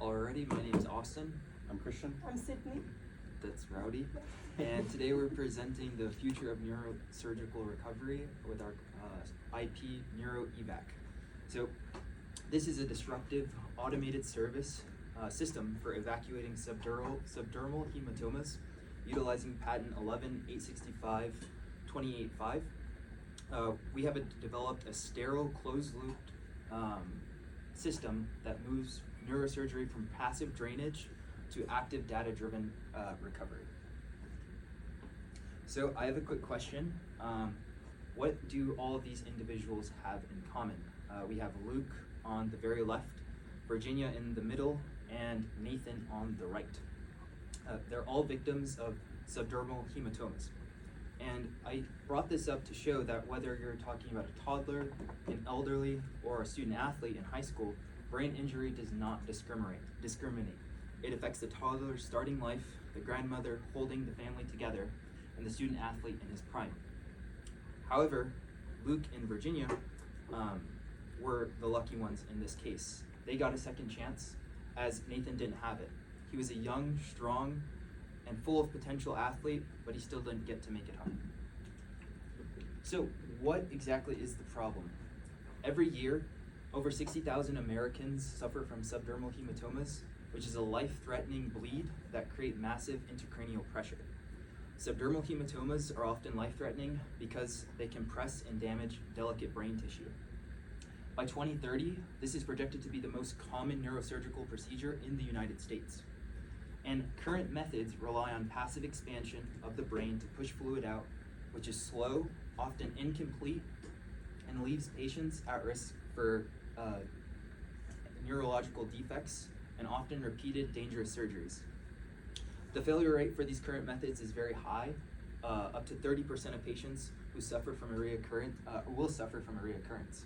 Alrighty, my name is Austin. I'm Christian. I'm Sydney. That's Rowdy. And today we're presenting the future of neurosurgical recovery with our IP NuroEvac. So this is a disruptive automated service system for evacuating subdermal hematomas utilizing patent 11.865.28.5. We have developed a sterile closed-loop system that moves neurosurgery from passive drainage to active data-driven recovery. So I have a quick question. What do all of these individuals have in common? We have Luke on the very left, Virginia in the middle, and Nathan on the right. They're all victims of subdermal hematomas. And I brought this up to show that whether you're talking about a toddler, an elderly, or a student athlete in high school, brain injury does not discriminate. It affects the toddler's starting life, the grandmother holding the family together, and the student athlete in his prime. However, Luke and Virginia were the lucky ones in this case. They got a second chance, as Nathan didn't have it. He was a young, strong, and full of potential athlete, but he still didn't get to make it home. So what exactly is the problem? Every year, over 60,000 Americans suffer from subdermal hematomas, which is a life-threatening bleed that create massive intracranial pressure. Subdermal hematomas are often life-threatening because they compress and damage delicate brain tissue. By 2030, this is projected to be the most common neurosurgical procedure in the United States. And current methods rely on passive expansion of the brain to push fluid out, which is slow, often incomplete, and leaves patients at risk for neurological defects and often repeated dangerous surgeries. The failure rate for these current methods is very high. Up to 30% of patients who suffer from a will suffer from a reoccurrence.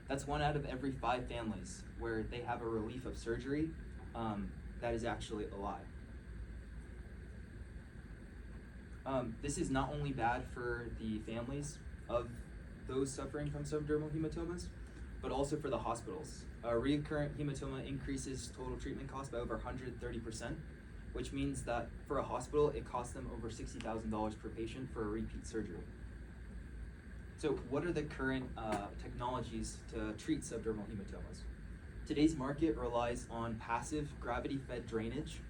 That's 1 out of every 5 families where they have a relief of surgery that is actually a lie. This is not only bad for the families of those suffering from subdermal hematomas, but also for the hospitals. Recurrent hematoma increases total treatment costs by over 130%, which means that for a hospital, it costs them over $60,000 per patient for a repeat surgery. So what are the current technologies to treat subdermal hematomas? Today's market relies on passive gravity-fed drainage,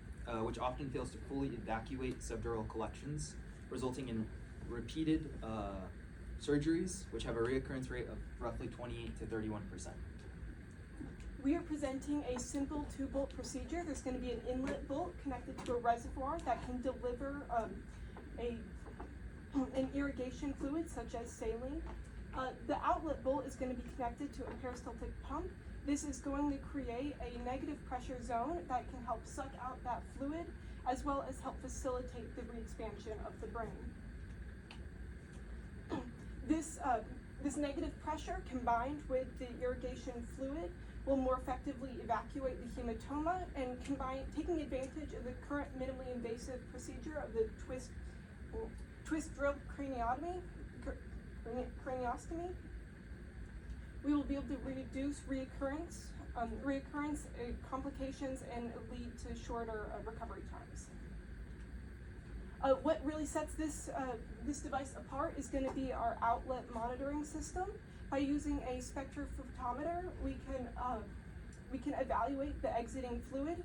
which often fails to fully evacuate subdural collections, resulting in repeated surgeries, which have a reoccurrence rate of roughly 28 to 31%. We are presenting a simple 2-bolt procedure. There's going to be an inlet bolt connected to a reservoir that can deliver an irrigation fluid such as saline. The outlet bolt is going to be connected to a peristaltic pump. This is going to create a negative pressure zone that can help suck out that fluid, as well as help facilitate the re-expansion of the brain. This negative pressure combined with the irrigation fluid will more effectively evacuate the hematoma, and taking advantage of the current minimally invasive procedure of the twist drill craniostomy, we will be able to reduce reoccurrence, complications, and lead to shorter recovery times. What really sets this device apart is going to be our outlet monitoring system. By using a spectrophotometer, we can evaluate the exiting fluid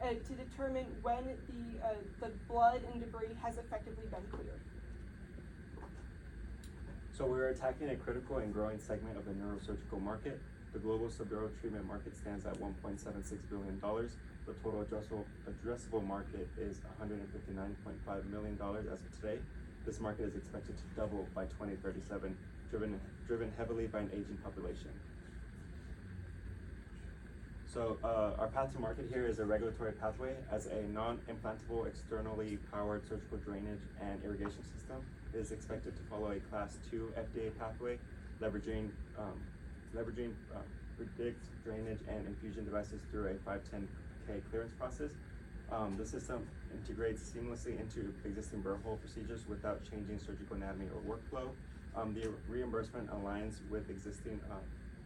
to determine when the blood and debris has effectively been cleared. So we're attacking a critical and growing segment of the neurosurgical market. The global subdural treatment market stands at $1.76 billion. The total addressable market is $159.5 million as of today. This market is expected to double by 2037, driven heavily by an aging population. So our path to market here is a regulatory pathway as a non-implantable, externally powered surgical drainage and irrigation system. It is expected to follow a Class 2 FDA pathway, leveraging predict drainage and infusion devices through a 510K clearance process. The system integrates seamlessly into existing burr hole procedures without changing surgical anatomy or workflow. The reimbursement aligns with existing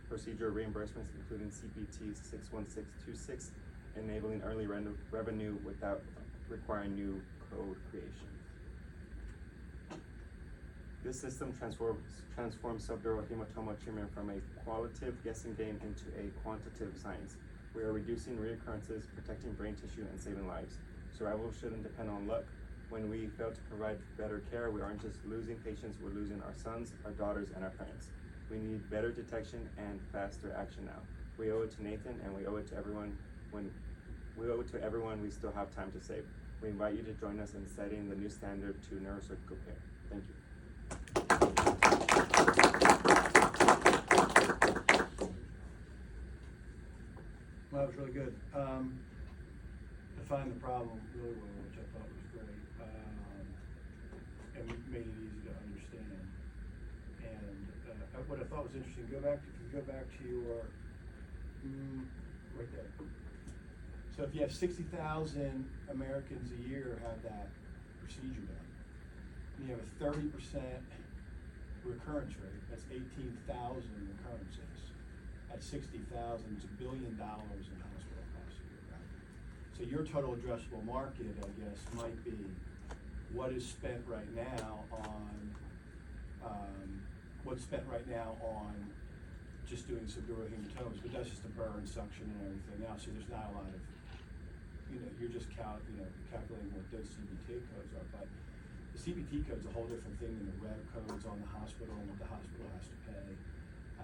procedure reimbursements, including CPT 61626 enabling early revenue without requiring new code creation. This system transforms subdural hematoma treatment from a qualitative guessing game into a quantitative science. We are reducing reoccurrences, protecting brain tissue, and saving lives. Survival shouldn't depend on luck. When we fail to provide better care, we aren't just losing patients, we're losing our sons, our daughters, and our parents. We need better detection and faster action now. We owe it to Nathan, and we owe it to everyone. We still have time to save. We invite you to join us in setting the new standard to neurosurgical care. Thank you. Well, that was really good. Defined the problem really well, which I thought was great, and made it easy to understand. And what I thought was interesting, if you go back to your, right there. So if you have 60,000 Americans a year have that procedure done, and you have a 30% recurrence rate, that's 18,000 recurrences. At 60,000, it's $1 billion in hospital costs a year, right? So your total addressable market, I guess, might be what is spent right now on just doing subdural hematomas, but that's just a burn, suction, and everything else. So there's not a lot of, you're just calculating what those CBT codes are. But the CBT code's a whole different thing than the rev codes on the hospital and what the hospital has to pay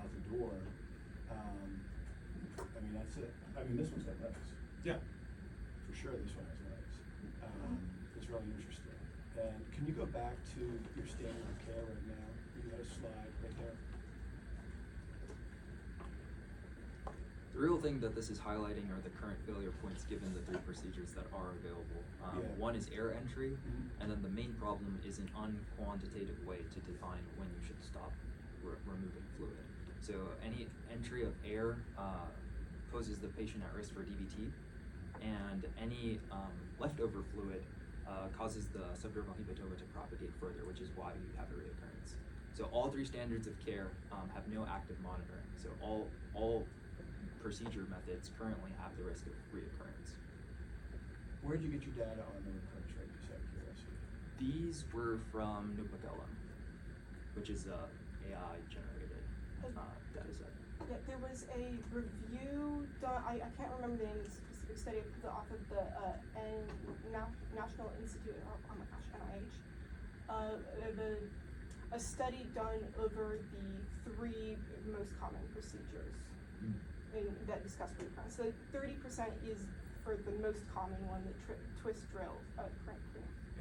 out the door. That's it. This one's got legs. Yeah. For sure, this one has legs. It's really interesting. And can you go back to your standard of care right now? You got a slide right there. The real thing that this is highlighting are the current failure points given the 3 procedures that are available. One is air entry, and then the main problem is an unquantitative way to define when you should stop removing fluid. So any entry of air poses the patient at risk for DVT, and any leftover fluid causes the subdural hematoma to propagate further, which is why you have a reoccurrence. So all 3 standards of care have no active monitoring. So all procedure methods currently have the risk of reoccurrence. Where did you get your data on the recurrence rate, just out of curiosity? These were from Notebook LM, which is a AI generated data set. Yeah, there was a review done, I can't remember the name of the specific study, off of the National Institute, NIH. A study done over the 3 most common procedures that discuss recurrence. So 30% is for the most common one, the twist drill, crank.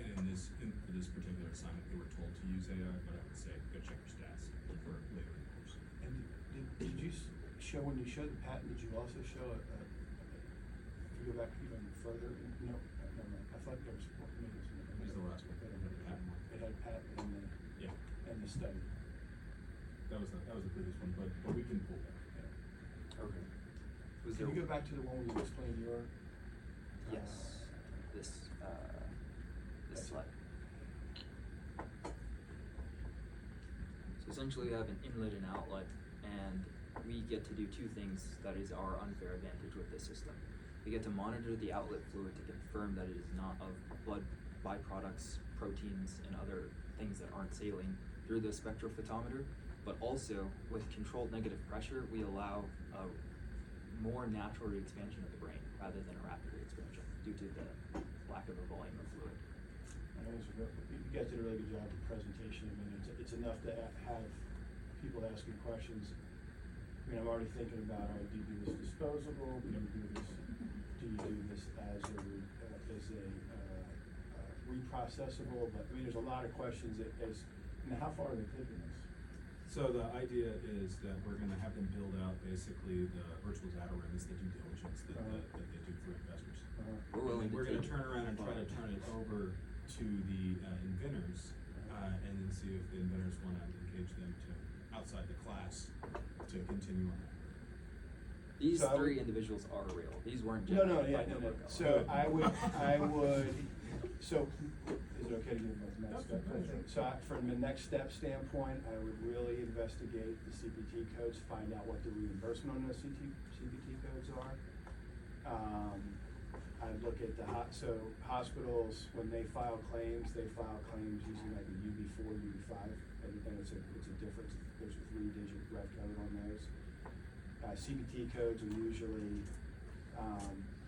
And for this particular assignment, they were told to use AI, but I would say go check your stats for later in the course. And did you show, when you showed the patent, did you also show if you go back even further? No. I thought there was maybe it was the last one. It had patent in the study. That was the previous one, but we can pull that. Yeah. Okay. Can you go back to the one where you explained your? Yes. This slide. So essentially, we have an inlet and outlet, and we get to do 2 things that is our unfair advantage with this system. We get to monitor the outlet fluid to confirm that it is not of blood byproducts, proteins, and other things that aren't saline through the spectrophotometer, but also with controlled negative pressure, we allow a more natural re-expansion of the brain rather than a rapid re-expansion due to the lack of a volume of fluid. You guys did a really good job with the presentation. It's enough to have people asking questions. I'm already thinking about, all right, do you do this disposable? Do you do this as a reprocessable? But there's a lot of questions how far are they taking this? So the idea is that we're going to have them build out basically the virtual data rooms, the due diligence that they do for investors. We're going to turn around and try to turn it over to the inventors and then see if the inventors want to engage them to outside the class to continue on that. These So 3 individuals are real. These weren't No. generated by Notebook LM. So I would. So is it okay to give my next step? So from the next step standpoint, I would really investigate the CPT codes, find out what the reimbursement on those CPT codes are. look at so hospitals, when they file claims using like a UB4, UB5, and it's a difference. There's a 3-digit rev code on those. CPT codes are usually,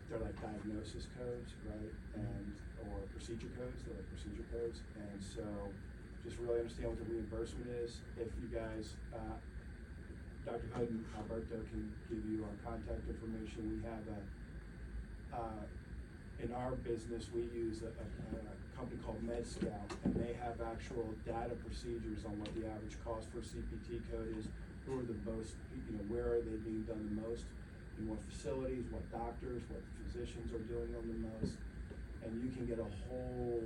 they're like diagnosis codes, right? Or procedure codes, they're like procedure codes. And so just really understand what the reimbursement is. If you guys, Dr. Hood and Alberto can give you our contact information. We have in our business, we use a company called MedScout, and they have actual data procedures on what the average cost for a CPT code is, who are the most, where are they being done the most, in what facilities, what doctors, what physicians are doing them the most, and you can get a whole,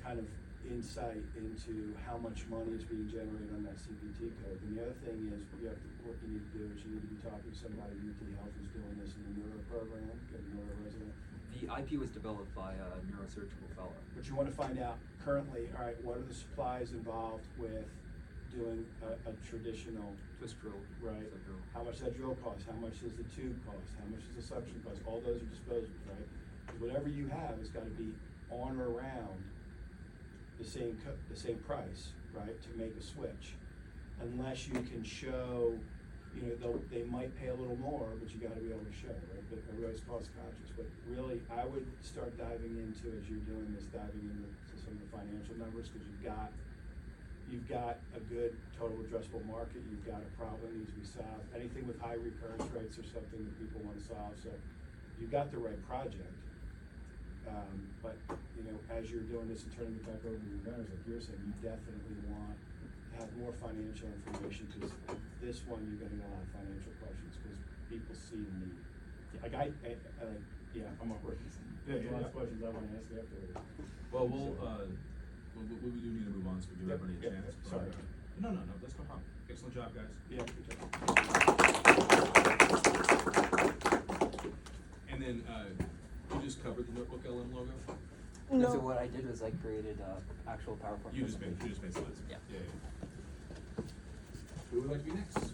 kind of insight into how much money is being generated on that CPT code. And the other thing is, what you need to do is you need to be talking to somebody at UT Health who's doing this in the neuro program, get a neuro resident. The IP was developed by a neurosurgical fellow. But you want to find out currently, all right, what are the supplies involved with doing a traditional twist drill, right? subdural. How much does that drill cost? How much does the tube cost? How much does the suction cost? All those are disposables, right? Because whatever you have has got to be on or around the same price, right, to make a switch, unless you can show, they might pay a little more, but you got to be able to show, right? But everybody's cost conscious. But really, I would start diving into, as you're doing this, diving into some of the financial numbers, because you've got a good total addressable market. You've got a problem that needs to be solved. Anything with high recurrence rates or something that people want to solve. So you've got the right project. But as you're doing this and turning it back over to your vendors, like you're saying, you definitely want to have more financial information, because this one you're getting a lot of financial questions because people see the need. Like I'm not working. There's a lot of questions I want to ask afterwards. Well, we do need to move on, so we give everybody a chance. Sorry. No, that's no problem. Excellent job, guys. Yeah, good job. And then, you just covered the Notebook LM logo? No. So what I did was I created actual PowerPoint. You just made slides? Yeah. Who would like to be next?